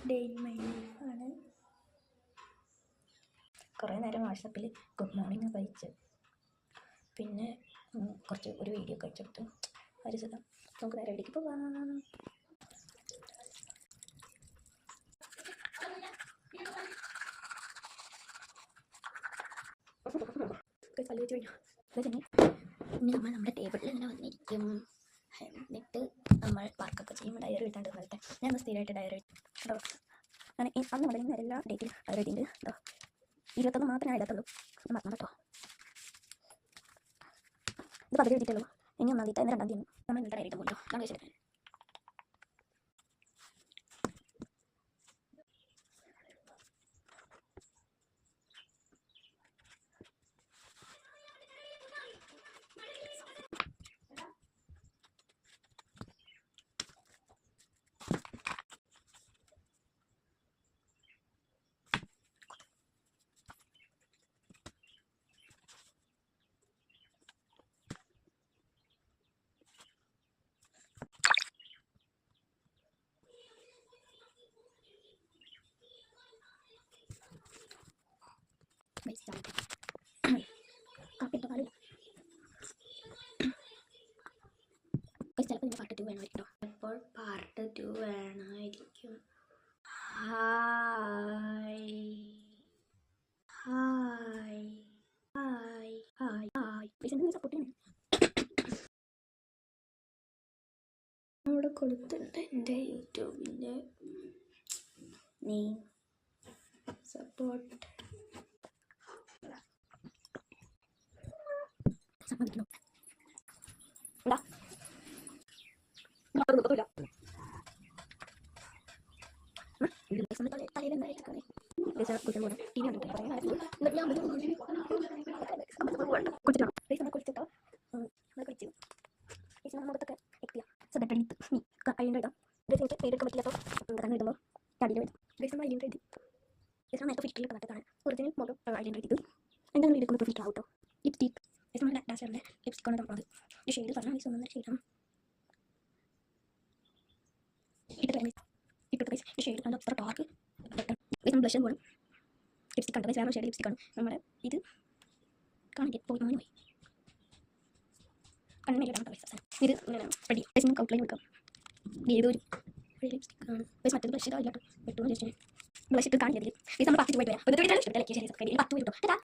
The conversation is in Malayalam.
ഡേ ഇൻ മൈ ലൈഫാണ്. കുറേ നേരം വാട്സപ്പിൽ ഗുഡ് മോർണിംഗ് കഴിച്ച് പിന്നെ കുറച്ച് ഒരു വീഡിയോ കഴിച്ചെടുത്ത് ഒരു സുഖം. നമുക്ക് നേരെ എവിടേക്ക് പോവാം. ഇനി നമ്മൾ നമ്മുടെ ടേബിളിൽ ഇങ്ങനെ വന്നിരിക്കും. എന്നിട്ട് നമ്മൾ വർക്കൊക്കെ ചെയ്യുമ്പോൾ ഡയറി എഴുതാണ്ട് വരട്ടെ. ഞാൻ സ്ഥിരമായിട്ട് ഡയറി കേട്ടോ. ഞാൻ അന്ന് മുതൽ ഇന്ന് എല്ലാ ഡേറ്റിൽ ഡയറി എഴുതിയിട്ടുണ്ട് കേട്ടോ. 21 മാത്രമേ ഞാൻ എഴുതത്തുള്ളൂ. ഞാൻ മറന്നു കേട്ടോ. ഇത് 10 എഴുതിയിട്ടുള്ളൂ. ഇനി 1-ാം തീയതി 2-ാം തീയതി നമ്മൾ ഇന്നത്തെ ഡയറി പോകുമല്ലോ. ഞാൻ കഴിച്ചിട്ട് കാപ്പിൻ്റെ പാടില്ല. ചിലപ്പോൾ പാർട്ട് 2 വേണമായിരിക്കും. ഇപ്പോൾ പാർട്ട് 2 വേണമായിരിക്കും. Hi hi hi hi hi please support ചെയ്യണം. അവിടെ കൊടുത്തിട്ടുണ്ട് എൻ്റെ യൂട്യൂബിൻ്റെ നെയിം സപ്പോർട്ട്. സമ്മതിക്കണോ? എന്താ കൊടുക്കില്ല. തലയിൽ എന്താ ടി വി കണ്ടിട്ട് കുളിച്ചിട്ടോ കുളിച്ചു മുഖത്തൊക്കെ അതിൻ്റെ ഇടാം. പേരെടുക്കാൻ പറ്റില്ല. അപ്പോൾ തന്നെ ഇടുമ്പോൾ അടിയിൽ വരും. ഐലൻഡർ എഴുതി നേരത്തെ ഫിറ്റിൽ കണ്ടിട്ടാണ് ഒറിജിനൽ മുഖം ഐലൻഡർ എഴുതിയത്. എന്തെങ്കിലും എടുക്കുന്നത് ഫിറ്റ് ആവട്ടോ. ലിപ്സ്റ്റിക് നമ്മുടെ ഡാഷറിൻ്റെ ലിപ്സ്റ്റിക്കാണ് തന്നത്. ഈ ഷെയ്ഡ് പറഞ്ഞാൽ ഒന്നൊന്നര ഷെയ്ഡാണ് ഇട്ടിട്ട് ഈ ഷെയ്ഡ് കണ്ട് അത്ര ഡാർക്ക് ബ്ലഷ് പോലും ലിപ്സ്റ്റിക് കണ്ടത് വേറെ ഷെയ്ഡ് ലിപ്സ്റ്റിക്കാണ്. നമ്മുടെ ഇത് കാണിക്കാൻ പോയി അങ്ങനെ പോയി കണ്ണിലാണ് ഇത് റെഡി. ഔട്ട്ലൈൻ കൊടുക്കാം. ഏതൊരു ലിപ്സ്റ്റിക്കാണ് മറ്റൊരു ബ്ലഷ് ഇതായിട്ടോ. 8 ബ്ലഷ് ഇട്ട് കാണിക്കരുത്. ഇത് നമ്മൾ 10 പോയിട്ട് വരാം. 10 വരും.